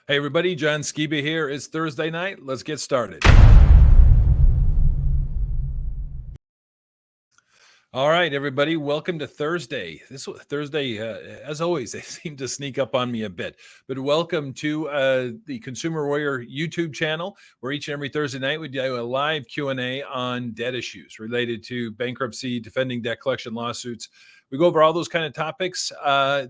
Hey everybody, John Skiba here. It's Thursday night. Let's get started. All right, everybody, welcome to Thursday. Thursday, as always, they seem to sneak up on me a bit. But welcome to the Consumer Warrior YouTube channel, where each and every Thursday night we do a live Q&A on debt issues related to bankruptcy, defending debt collection lawsuits. We go over all those kind of topics.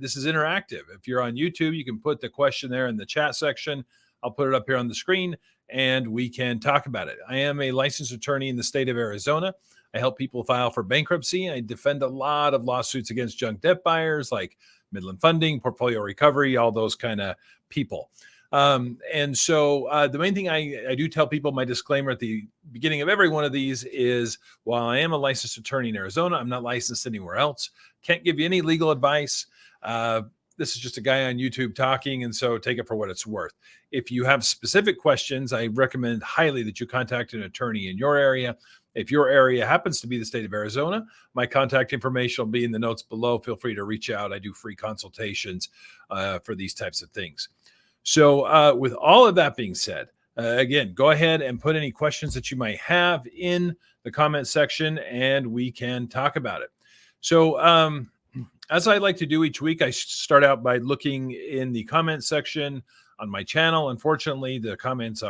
This is interactive. If you're on YouTube, you can put the question there in the chat section. I'll put it up here on the screen, and we can talk about it. I am a licensed attorney in the state of Arizona. I help people file for bankruptcy. I defend a lot of lawsuits against junk debt buyers like Midland Funding, Portfolio Recovery, all those kind of people. The main thing I do tell people, my disclaimer at the beginning of every one of these is, while I am a licensed attorney in Arizona, I'm not licensed anywhere else. Can't give you any legal advice. This is just a guy on YouTube talking, and so take it for what it's worth. If you have specific questions, I recommend highly that you contact an attorney in your area. If your area happens to be the state of Arizona, my contact information will be in the notes below. Feel free to reach out. I do free consultations for these types of things. So with all of that being said, again, go ahead and put any questions that you might have in the comment section, and we can talk about it. So as I like to do each week, I start out by looking in the comment section on my channel. Unfortunately, the comments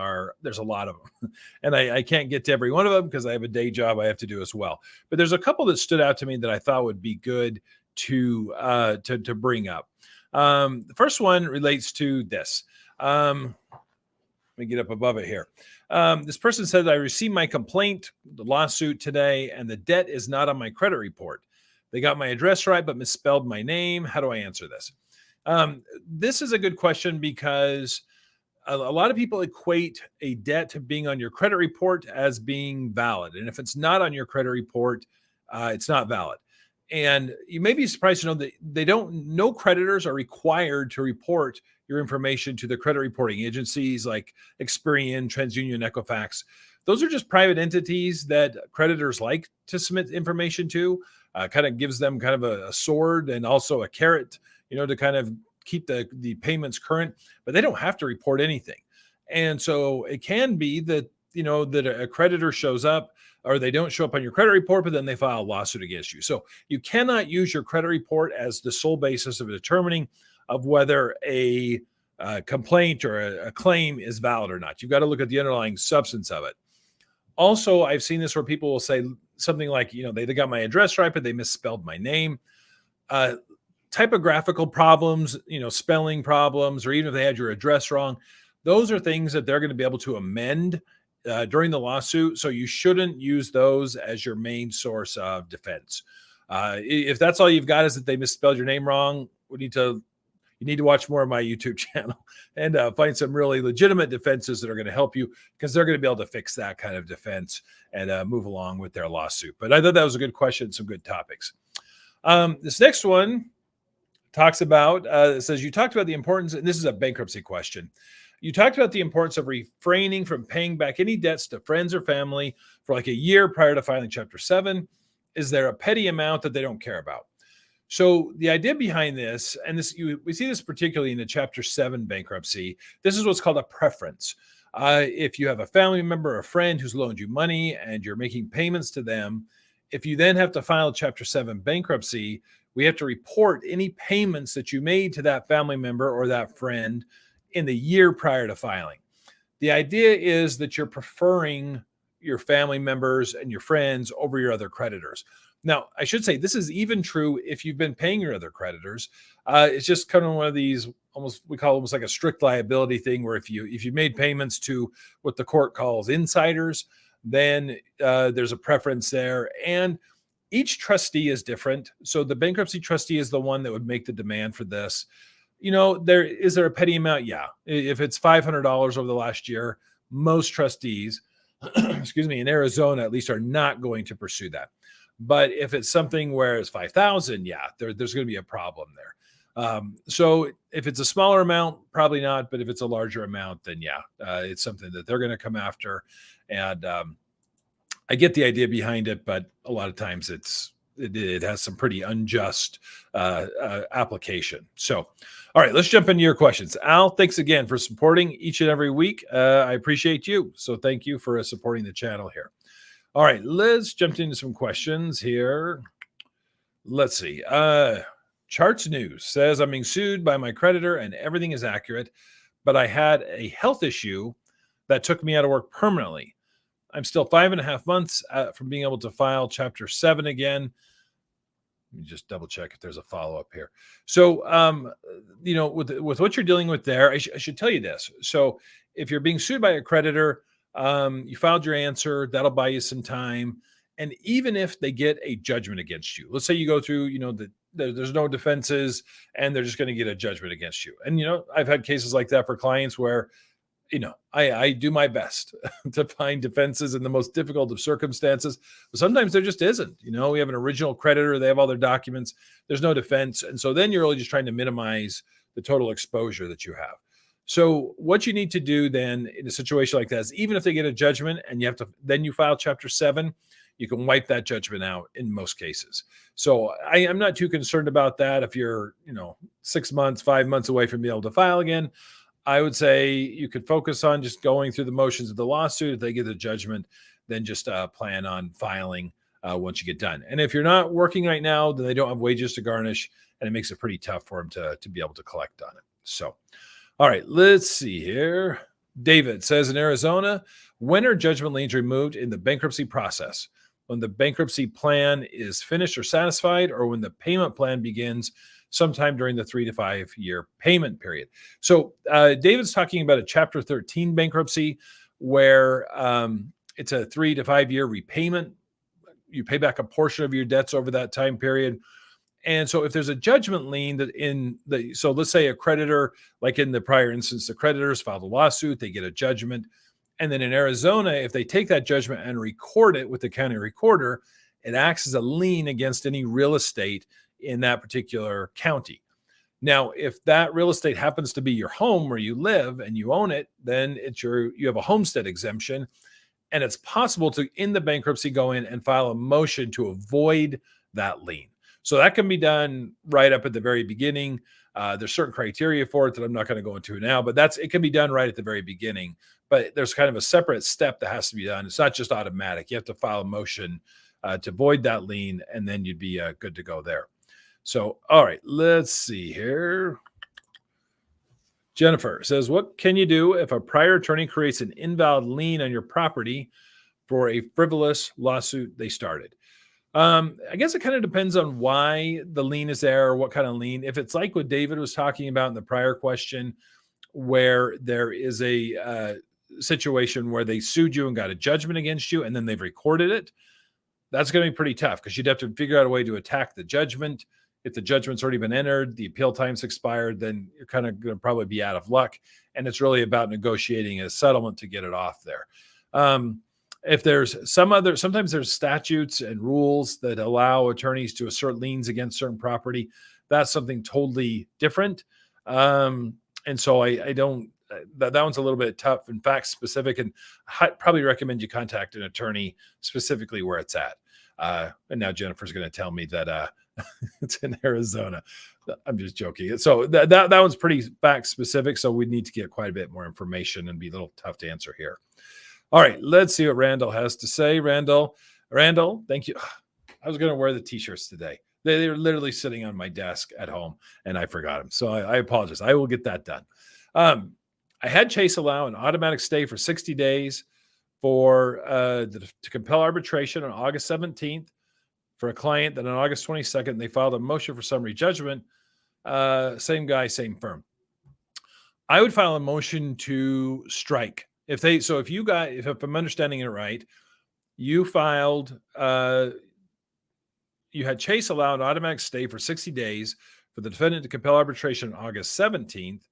there's a lot of them, and I can't get to every one of them because I have a day job I have to do as well. But there's a couple that stood out to me that I thought would be good to bring up. The first one relates to this. Let me get up above it here. This person said, I received my complaint, the lawsuit today, and the debt is not on my credit report. They got my address right, but misspelled my name. How do I answer this? This is a good question because a lot of people equate a debt being on your credit report as being valid. And if it's not on your credit report, it's not valid. And you may be surprised to know that no creditors are required to report your information to the credit reporting agencies like Experian, TransUnion, Equifax. Those are just private entities that creditors like to submit information to. Kind of gives them kind of a sword and also a carrot, to kind of keep the payments current, but they don't have to report anything. And so it can be that, that a creditor shows up or they don't show up on your credit report, but then they file a lawsuit against you. So you cannot use your credit report as the sole basis of determining of whether a complaint or a claim is valid or not. You've got to look at the underlying substance of it. Also, I've seen this where people will say something like, they got my address right, but they misspelled my name. Typographical problems, spelling problems, or even if they had your address wrong, those are things that they're going to be able to amend during the lawsuit. So you shouldn't use those as your main source of defense. If that's all you've got is that they misspelled your name wrong, you need to watch more of my YouTube channel and find some really legitimate defenses that are going to help you, because they're going to be able to fix that kind of defense and move along with their lawsuit. But I thought that was a good question, some good topics. This next one talks about, it says, you talked about the importance, and this is a bankruptcy question. You talked about the importance of refraining from paying back any debts to friends or family for like a year prior to filing Chapter 7. Is there a petty amount that they don't care about? So the idea behind this, and we see this particularly in the Chapter 7 bankruptcy, this is what's called a preference. If you have a family member or a friend who's loaned you money and you're making payments to them, if you then have to file Chapter 7 bankruptcy, we have to report any payments that you made to that family member or that friend in the year prior to filing. The idea is that you're preferring your family members and your friends over your other creditors. Now, I should say this is even true if you've been paying your other creditors. It's just kind of one of these we call almost like a strict liability thing, where if you made payments to what the court calls insiders, then there's a preference there. And each trustee is different. So the bankruptcy trustee is the one that would make the demand for this. Is there a petty amount? Yeah. If it's $500 over the last year, most trustees, excuse me, in Arizona at least, are not going to pursue that. But if it's something where it's 5,000, yeah, there's going to be a problem there. So if it's a smaller amount, probably not. But if it's a larger amount, then yeah, it's something that they're going to come after. And I get the idea behind it, but a lot of times it's it has some pretty unjust application. So, all right, let's jump into your questions. Al, thanks again for supporting each and every week. I appreciate you. So thank you for supporting the channel here. All right, let's jump into some questions here. Let's see. Charts News says, I'm being sued by my creditor and everything is accurate, but I had a health issue that took me out of work permanently. I'm still 5.5 months from being able to file Chapter 7 again. Let me just double check if there's a follow-up here. So, with what you're dealing with there, I should tell you this. So if you're being sued by a creditor, you filed your answer, that'll buy you some time. And even if they get a judgment against you, let's say you go through, there's no defenses and they're just going to get a judgment against you. And, I've had cases like that for clients where, I do my best to find defenses in the most difficult of circumstances, but sometimes there just isn't. We have an original creditor, they have all their documents, there's no defense. And so then you're really just trying to minimize the total exposure that you have. So what you need to do then in a situation like that is, even if they get a judgment and then you file Chapter 7, you can wipe that judgment out in most cases. So I'm not too concerned about that. If you're, 6 months, 5 months away from being able to file again, I would say you could focus on just going through the motions of the lawsuit. If they get a judgment, then just plan on filing once you get done. And if you're not working right now, then they don't have wages to garnish, and it makes it pretty tough for them to be able to collect on it. So, all right, let's see here. David says, in Arizona, when are judgment liens removed in the bankruptcy process? When the bankruptcy plan is finished or satisfied, or when the payment plan begins sometime during the 3 to 5 year payment period? So David's talking about a Chapter 13 bankruptcy where it's a 3 to 5 year repayment. You pay back a portion of your debts over that time period. And so if there's a judgment lien so let's say a creditor, like in the prior instance, the creditors filed a lawsuit, they get a judgment. And then in Arizona, if they take that judgment and record it with the county recorder, it acts as a lien against any real estate in that particular county. Now, if that real estate happens to be your home where you live and you own it, then you have a homestead exemption, and it's possible to, in the bankruptcy, go in and file a motion to avoid that lien. So that can be done right up at the very beginning. There's certain criteria for it that I'm not going to go into now, but it can be done right at the very beginning. But there's kind of a separate step that has to be done. It's not just automatic. You have to file a motion to void that lien, and then you'd be good to go there. So, all right, let's see here. Jennifer says, what can you do if a prior attorney creates an invalid lien on your property for a frivolous lawsuit they started? I guess it kind of depends on why the lien is there, or what kind of lien. If it's like what David was talking about in the prior question, where there is a situation where they sued you and got a judgment against you, and then they've recorded it, that's going to be pretty tough because you'd have to figure out a way to attack the judgment. If the judgment's already been entered, the appeal time's expired, then you're kind of going to probably be out of luck. And it's really about negotiating a settlement to get it off there. If there's sometimes there's statutes and rules that allow attorneys to assert liens against certain property. That's something totally different. And so I don't, that one's a little bit tough and fact specific, and I'd probably recommend you contact an attorney specifically where it's at. And now Jennifer's going to tell me that it's in Arizona. I'm just joking. So that one's pretty fact specific. So we need to get quite a bit more information and be a little tough to answer here. All right, let's see what Randall has to say. Randall, thank you. I was going to wear the t-shirts today. They were literally sitting on my desk at home and I forgot them. So I apologize. I will get that done. I had Chase allow an automatic stay for 60 days to compel arbitration on August 17th for a client that on August 22nd, they filed a motion for summary judgment. Same guy, same firm. I would file a motion to strike. If I'm understanding it right, you had Chase allow an automatic stay for 60 days for the defendant to compel arbitration on August 17th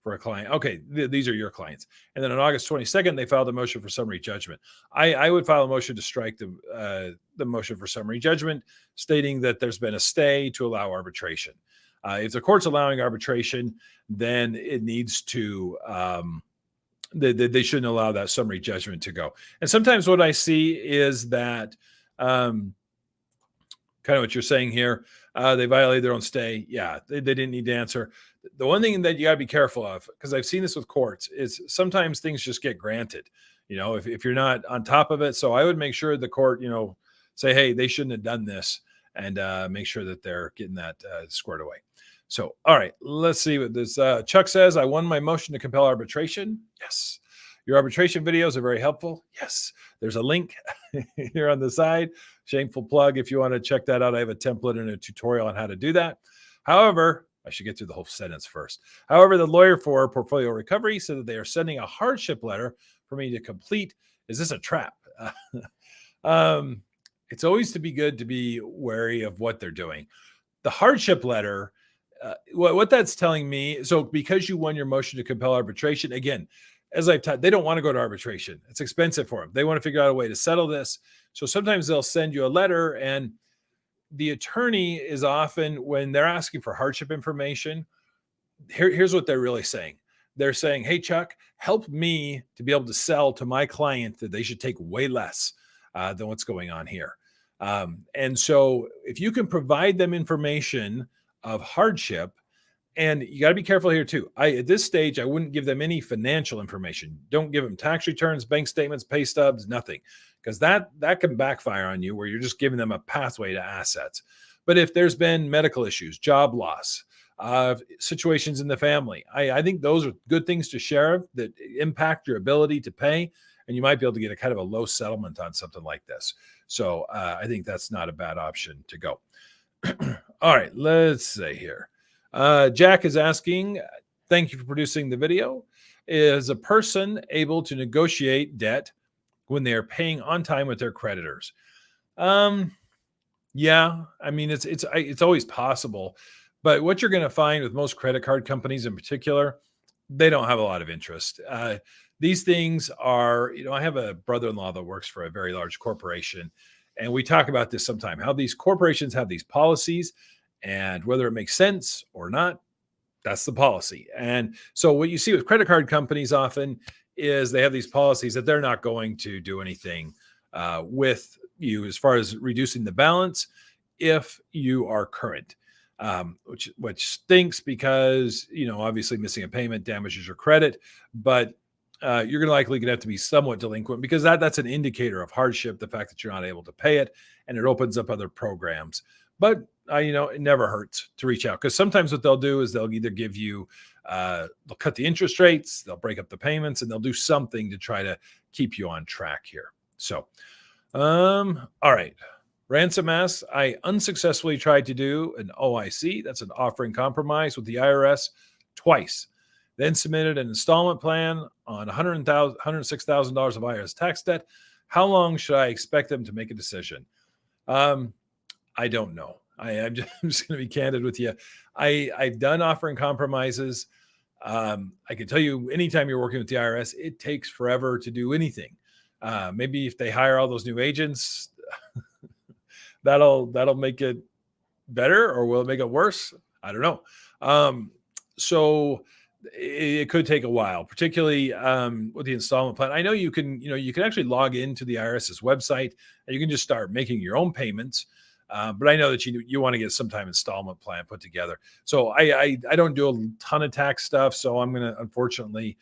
for a client. Okay, these are your clients. And then on August 22nd, they filed a motion for summary judgment. I would file a motion to strike the motion for summary judgment, stating that there's been a stay to allow arbitration. If the court's allowing arbitration, then it needs to they shouldn't allow that summary judgment to go. And sometimes what I see is that kind of what you're saying here. They violated their own stay. Yeah, they didn't need to answer. The one thing that you got to be careful of, because I've seen this with courts, is sometimes things just get granted, if you're not on top of it. So I would make sure the court, say, hey, they shouldn't have done this, and make sure that they're getting that squared away. So, all right, let's see what this Chuck says. I won my motion to compel arbitration. Yes. Your arbitration videos are very helpful. Yes. There's a link here on the side. Shameful plug. If you want to check that out, I have a template and a tutorial on how to do that. However, I should get through the whole sentence first. However, the lawyer for portfolio recovery said that they are sending a hardship letter for me to complete. Is this a trap? It's always to be good to be wary of what they're doing. The hardship letter, what that's telling me, so because you won your motion to compel arbitration, again, as I've taught, they don't want to go to arbitration. It's expensive for them. They want to figure out a way to settle this. So sometimes they'll send you a letter, and the attorney is often, when they're asking for hardship information, here's what they're really saying. They're saying, hey, Chuck, help me to be able to sell to my client that they should take way less than what's going on here. And so if you can provide them information of hardship, and you got to be careful here too. At this stage, I wouldn't give them any financial information. Don't give them tax returns, bank statements, pay stubs, nothing, because that can backfire on you where you're just giving them a pathway to assets. But if there's been medical issues, job loss, situations in the family, I think those are good things to share that impact your ability to pay, and you might be able to get a kind of a low settlement on something like this. So I think that's not a bad option to go. All right, let's see here. Jack is asking, thank you for producing the video. Is a person able to negotiate debt when they are paying on time with their creditors? Yeah, I mean, it's always possible, but what you're going to find with most credit card companies in particular, they don't have a lot of interest. These things are, I have a brother-in-law that works for a very large corporation, and we talk about this sometime, how these corporations have these policies, and whether it makes sense or not, that's the policy. And so what you see with credit card companies often is they have these policies that they're not going to do anything with you as far as reducing the balance if you are current, which stinks because, obviously missing a payment damages your credit, but you're going to likely have to be somewhat delinquent because that's an indicator of hardship, the fact that you're not able to pay it, and it opens up other programs. But it never hurts to reach out, because sometimes what they'll do is they'll either give you, they'll cut the interest rates, they'll break up the payments, and they'll do something to try to keep you on track here. So, all right. Ransom asks, I unsuccessfully tried to do an OIC, that's an offering compromise, with the IRS twice, then submitted an installment plan on $106,000 of IRS tax debt. How long should I expect them to make a decision? I don't know. I'm just going to be candid with you. I've done offering compromises. I can tell you, anytime you're working with the IRS, it takes forever to do anything. Maybe if they hire all those new agents, that'll make it better, or will it make it worse? I don't know. So it could take a while, particularly with the installment plan. I know you can actually log into the IRS's website and you can just start making your own payments. But I know that you want to get some time installment plan put together. So I don't do a ton of tax stuff. So I'm going to unfortunately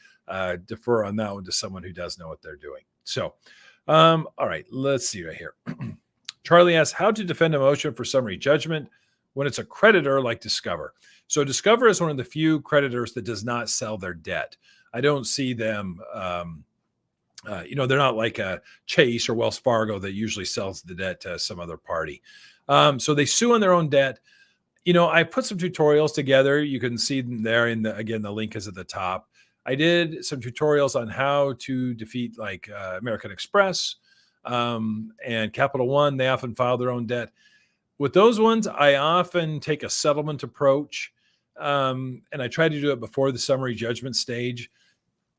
defer on that one to someone who does know what they're doing. So, all right, let's see right here. Charlie asks, how to defend a motion for summary judgment when it's a creditor like Discover. So Discover is one of the few creditors that does not sell their debt. I don't see them, they're not like a Chase or Wells Fargo that usually sells the debt to some other party. So they sue on their own debt. I put some tutorials together. You can see them there again, the link is at the top. I did some tutorials on how to defeat like American Express and Capital One. They often file their own debt. With those ones, I often take a settlement approach, and I try to do it before the summary judgment stage.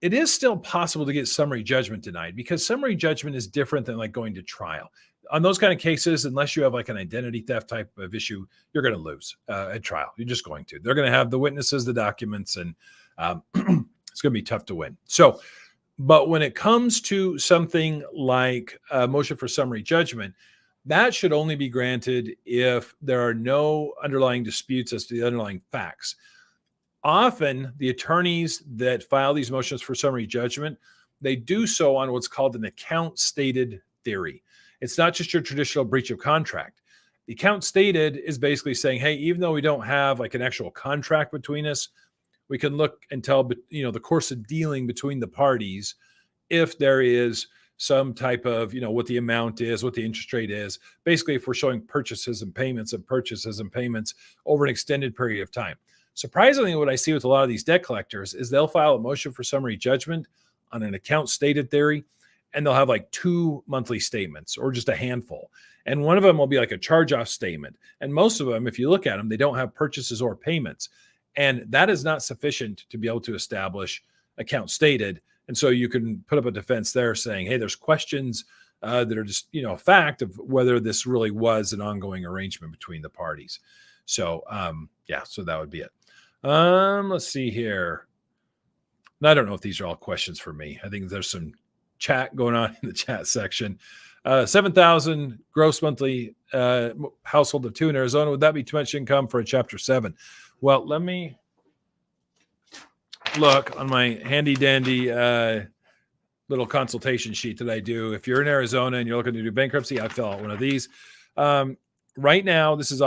It is still possible to get summary judgment denied, because summary judgment is different than like going to trial. On those kind of cases, unless you have like an identity theft type of issue, you're going to lose at trial. You're just going to. They're going to have the witnesses, the documents, and it's going to be tough to win. So, but when it comes to something like a motion for summary judgment, That should only be granted if there are no underlying disputes as to the underlying facts. Often, the attorneys that file these motions for summary judgment, they do so on what's called an account stated theory. It's not just your traditional breach of contract. The account stated is basically saying, hey, even though we don't have like an actual contract between us, we can look and tell, the course of dealing between the parties if there is some type of, what the amount is, what the interest rate is. Basically, if we're showing purchases and payments over an extended period of time. Surprisingly, what I see with a lot of these debt collectors is they'll file a motion for summary judgment on an account stated theory, and they'll have like 2 monthly statements or just a handful. And one of them will be like a charge-off statement. And most of them, if you look at them, they don't have purchases or payments. And that is not sufficient to be able to establish account stated. And so you can put up a defense there saying, hey, there's questions that are just, a fact of whether this really was an ongoing arrangement between the parties. So, so that would be it. Let's see here. I don't know if these are all questions for me. I think there's some chat going on in the chat section. 7,000 gross monthly household of 2 in Arizona. Would that be too much income for a Chapter 7? Well, let me look on my handy dandy little consultation sheet that I do. If you're in Arizona and you're looking to do bankruptcy, I fill out one of these. Right now, this is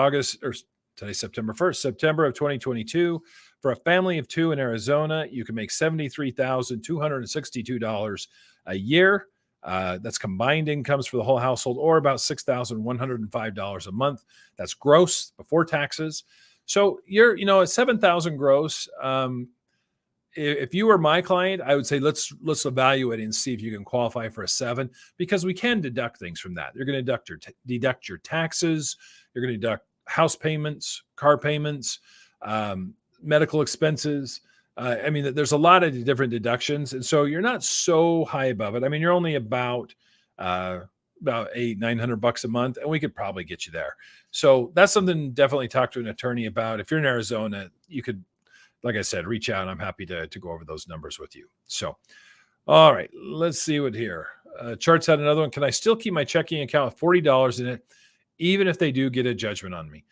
today's September 1st, September of 2022. For a family of 2 in Arizona, you can make $73,262 a year. That's combined incomes for the whole household, or about $6,105 a month. That's gross before taxes. So you're, at 7,000 gross. If you were my client, I would say let's evaluate and see if you can qualify for a 7, because we can deduct things from that. You're going to deduct your taxes. You're going to deduct house payments, car payments, medical expenses. There's a lot of different deductions, and so you're not so high above it. You're only about $800-900 a month, and we could probably get you there. So that's something definitely talk to an attorney about. If you're in Arizona, you could, like I said, reach out. I'm happy to go over those numbers with you. So, all right, let's see what here. Charts had another one. Can I still keep my checking account with $40 in it, even if they do get a judgment on me?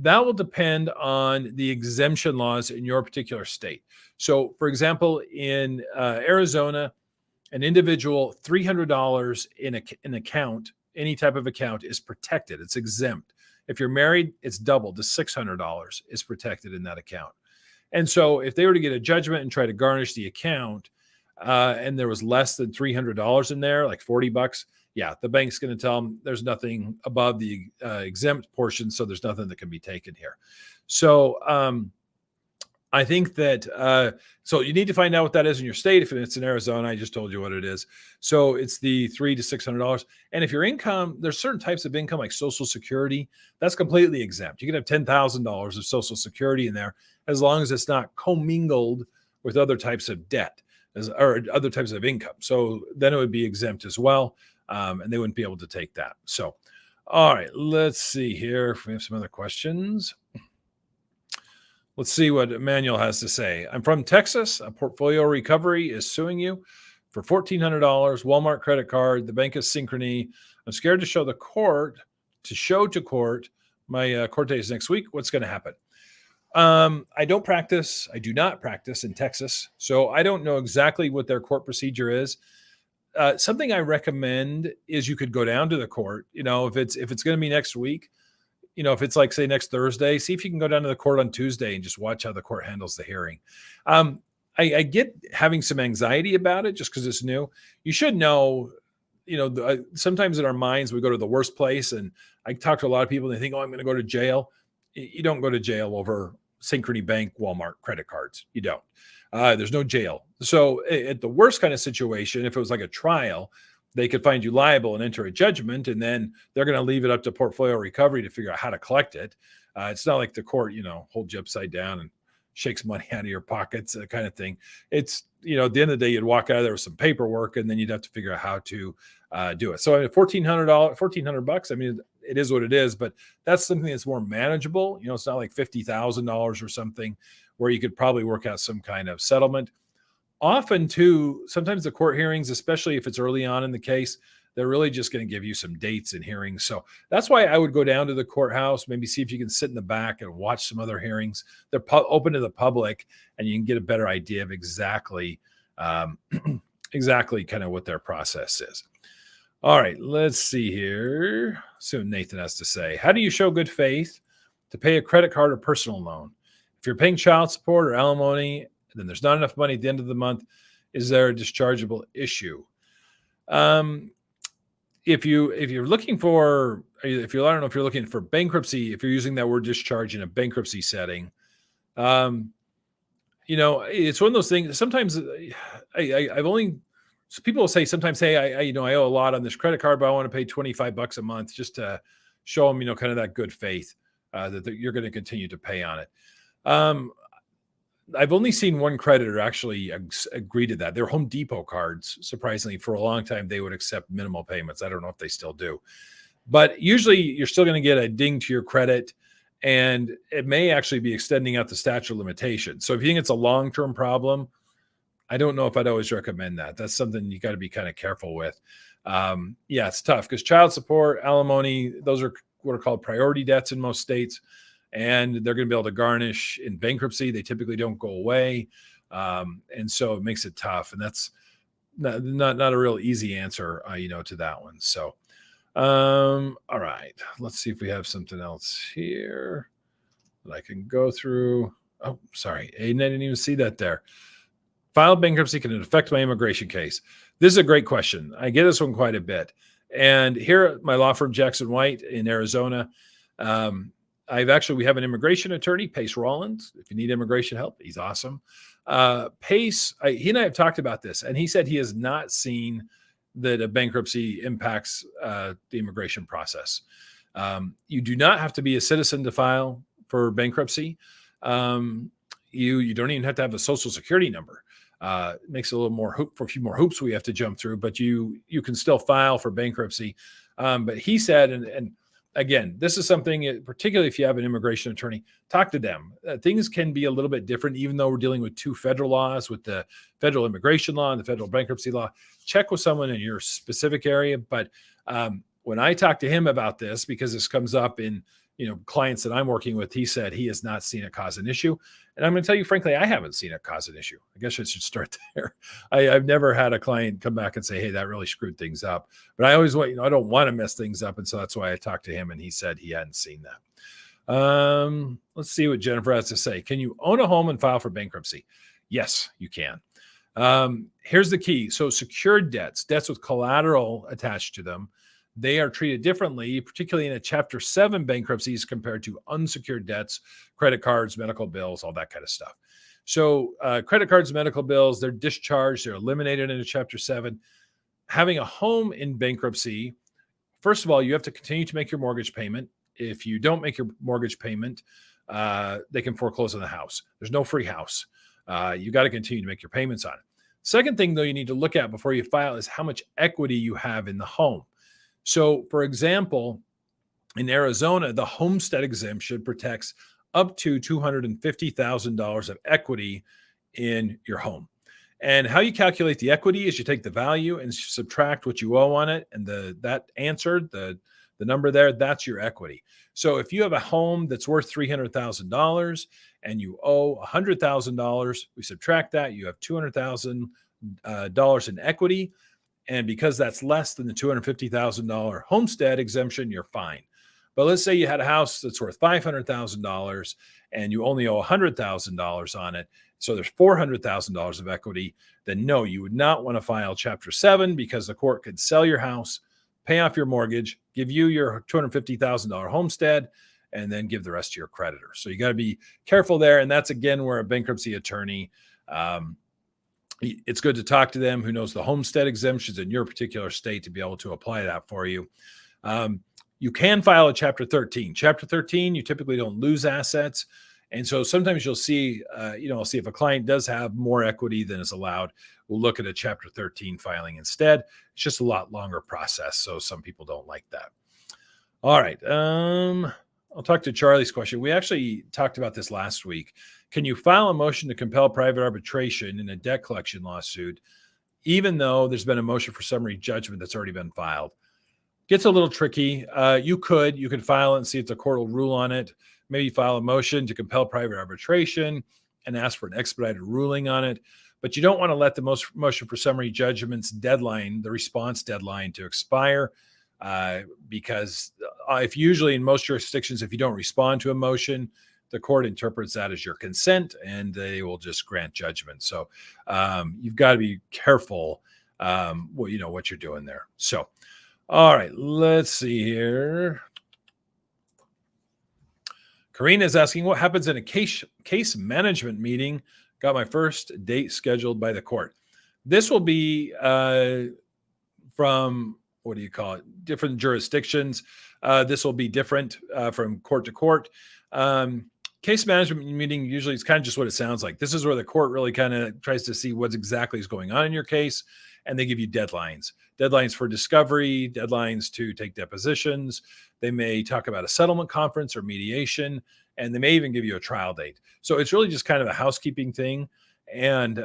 That will depend on the exemption laws in your particular state. So, for example, in Arizona, an individual $300 in an account, any type of account, is protected. It's exempt. If you're married, it's doubled to $600 is protected in that account. And so if they were to get a judgment and try to garnish the account, and there was less than $300 in there, like $40, the bank's going to tell them there's nothing above the exempt portion, so there's nothing that can be taken here. So I think that so you need to find out what that is in your state. If it's in Arizona, I just told you what it is. So it's the $300 to $600. And if your income, there's certain types of income like Social Security, that's completely exempt. You can have $10,000 of Social Security in there as long as it's not commingled with other types of debt or other types of income. So then it would be exempt as well. And they wouldn't be able to take that. So, all right, let's see here if we have some other questions. Let's see what Emmanuel has to say. I'm from Texas. A portfolio recovery is suing you for $1,400, Walmart credit card. The bank is Synchrony. I'm scared to show to court. My court date is next week. What's going to happen? I do not practice in Texas, so I don't know exactly what their court procedure is. Something I recommend is you could go down to the court. If it's going to be next week, if it's like, say, next Thursday, see if you can go down to the court on Tuesday and just watch how the court handles the hearing. I get having some anxiety about it just because it's new. You should know, sometimes in our minds, we go to the worst place. And I talk to a lot of people and they think, I'm going to go to jail. You don't go to jail over Synchrony Bank, Walmart credit cards. You don't. There's no jail. So at the worst kind of situation, if it was like a trial, they could find you liable and enter a judgment, and then they're going to leave it up to portfolio recovery to figure out how to collect it. It's not like the court, holds you upside down and shakes money out of your pockets, that kind of thing. It's, at the end of the day, you'd walk out of there with some paperwork, and then you'd have to figure out how to do it. So $1,400, it is what it is, but that's something that's more manageable. It's not like $50,000 or something where you could probably work out some kind of settlement. Often too, sometimes the court hearings, especially if it's early on in the case, They're really just going to give you some dates and hearings. So that's why I would go down to the courthouse, maybe see if you can sit in the back and watch some other hearings. They're open to the public, and you can get a better idea of exactly exactly kind of what their process is. All right, let's see here. See what Nathan has to say. How do you show good faith to pay a credit card or personal loan? If you're paying child support or alimony, then there's not enough money at the end of the month. Is there a dischargeable issue? If you're looking for, if you're, I don't know if you're looking for bankruptcy, if you're using that word discharge in a bankruptcy setting, it's one of those things. Sometimes I've only, so people will say sometimes, hey, I owe a lot on this credit card, but I want to pay $25 a month just to show them, kind of that good faith that you're going to continue to pay on it. I've only seen one creditor actually agree to that. They're Home Depot cards. Surprisingly, for a long time, they would accept minimal payments. I don't know if they still do. But usually you're still going to get a ding to your credit, and it may actually be extending out the statute of limitations. So if you think it's a long-term problem, I don't know if I'd always recommend that. That's something you got to be kind of careful with. It's tough because child support, alimony, those are what are called priority debts in most states, and they're going to be able to garnish in bankruptcy. They typically don't go away. And so it makes it tough. And that's not a real easy answer, to that one. So, all right, let's see if we have something else here that I can go through. Oh, sorry. Aiden, I didn't even see that there. Filed bankruptcy, can it affect my immigration case? This is a great question. I get this one quite a bit. And here at my law firm, Jackson White in Arizona, we have an immigration attorney, Pace Rollins. If you need immigration help, he's awesome. Pace, he and I have talked about this, and he said he has not seen that a bankruptcy impacts the immigration process. You do not have to be a citizen to file for bankruptcy. You don't even have to have a social security number. It makes it a little more for a few more hoops we have to jump through, but you can still file for bankruptcy. But he said, and again, this is something, particularly if you have an immigration attorney, talk to them. Things can be a little bit different, even though we're dealing with two federal laws, with the federal immigration law and the federal bankruptcy law. Check with someone in your specific area. But when I talked to him about this, because this comes up in clients that I'm working with, he said he has not seen it cause an issue. And I'm going to tell you, frankly, I haven't seen it cause an issue. I guess I should start there. I've never had a client come back and say, hey, that really screwed things up. But I always want, I don't want to mess things up. And so that's why I talked to him, and he said he hadn't seen that. Let's see what Jennifer has to say. Can you own a home and file for bankruptcy? Yes, you can. Here's the key. So secured debts with collateral attached to them, they are treated differently, particularly in a Chapter 7 bankruptcies compared to unsecured debts, credit cards, medical bills, all that kind of stuff. So credit cards, medical bills, they're discharged, they're eliminated in a Chapter 7. Having a home in bankruptcy, first of all, you have to continue to make your mortgage payment. If you don't make your mortgage payment, they can foreclose on the house. There's no free house. You got to continue to make your payments on it. Second thing, though, you need to look at before you file is how much equity you have in the home. So, for example, in Arizona, the homestead exemption protects up to $250,000 of equity in your home. And how you calculate the equity is you take the value and subtract what you owe on it, and that answer, the number there, that's your equity. So if you have a home that's worth $300,000 and you owe $100,000, we subtract that, you have $200,000 in equity. And because that's less than the $250,000 homestead exemption, you're fine. But let's say you had a house that's worth $500,000 and you only owe $100,000 on it. So there's $400,000 of equity. Then no, you would not want to file Chapter 7 because the court could sell your house, pay off your mortgage, give you your $250,000 homestead, and then give the rest to your creditor. So you got to be careful there. And that's, again, where a bankruptcy attorney, it's good to talk to them who knows the homestead exemptions in your particular state to be able to apply that for you. You can file a Chapter 13. Chapter 13, you typically don't lose assets. And so sometimes you'll see, see if a client does have more equity than is allowed, we'll look at a Chapter 13 filing instead. It's just a lot longer process. So some people don't like that. All right. I'll talk to Charlie's question. We actually talked about this last week. Can you file a motion to compel private arbitration in a debt collection lawsuit even though there's been a motion for summary judgment that's already been filed. Gets a little tricky. You could file it and see if the court will rule on it. Maybe file a motion to compel private arbitration and ask for an expedited ruling on it. But you don't want to let the motion for summary judgment's deadline, the response deadline, to expire, because if usually in most jurisdictions, if you don't respond to a motion, the court interprets that as your consent and they will just grant judgment. So you've got to be careful, what you're doing there. So, all right, let's see here. Karina is asking, what happens in a case management meeting? Got my first date scheduled by the court. This will be from, different jurisdictions. This will be different from court to court. Case management meeting usually is kind of just what it sounds like. This is where the court really kind of tries to see what exactly is going on in your case, and they give you deadlines for discovery, deadlines to take depositions. They may talk about a settlement conference or mediation, and they may even give you a trial date. So it's really just kind of a housekeeping thing, and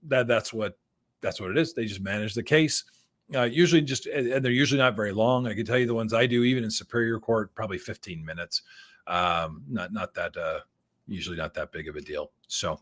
that's what it is. They just manage the case. Usually and they're usually not very long. I can tell you the ones I do, even in Superior Court, probably 15 minutes. Usually not that big of a deal. So,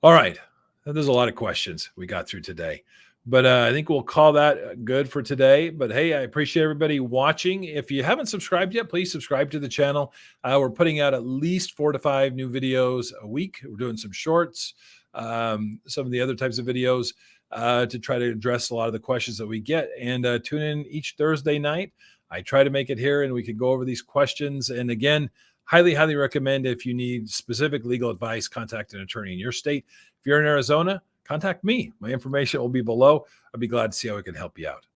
all right. There's a lot of questions we got through today, but I think we'll call that good for today. But hey, I appreciate everybody watching. If you haven't subscribed yet, please subscribe to the channel. We're putting out at least 4 to 5 new videos a week. We're doing some shorts, some of the other types of videos to try to address a lot of the questions that we get. And tune in each Thursday night. I try to make it here and we can go over these questions. And again, highly, highly recommend, if you need specific legal advice, contact an attorney in your state. If you're in Arizona, contact me. My information will be below. I'd be glad to see how we can help you out.